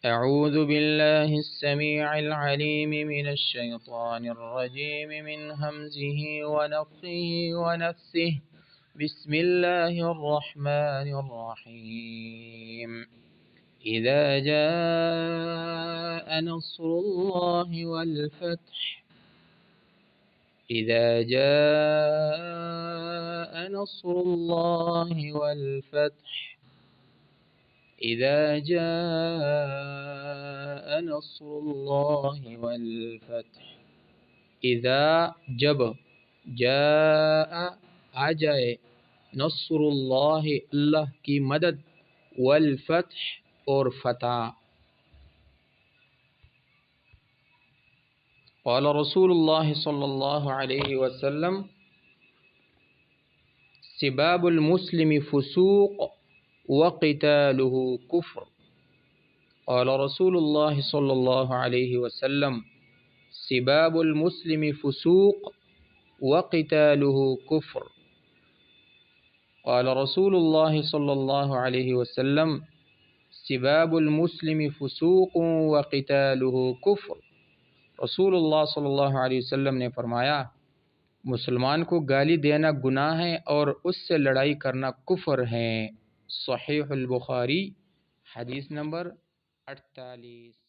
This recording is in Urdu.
أعوذ بالله السميع العليم من الشيطان الرجيم من همزه ونفخه ونفثه بسم الله الرحمن الرحيم إذا جاء نصر الله والفتح إذا جاء نصر الله والفتح إذا جاء نصر الله والفتح إذا جب جاء آ جائے نصر اللہ اللہ کی مدد والفتح اور فتح. قال رسول اللہ صلی اللہ علیہ وسلم سباب المسلم فسوق وقتاله كفر. قال رسول الله صلى الله عليه وسلم سباب المسلم فسوق وقتاله كفر. قال رسول الله صلى الله عليه وسلم سباب المسلم فسوق وقتاله كفر. رسول اللہ صلی اللہ علیہ وسلم نے فرمایا مسلمان کو گالی دینا گناہ ہے اور اس سے لڑائی کرنا کفر ہے. صحیح البخاری حدیث نمبر 48.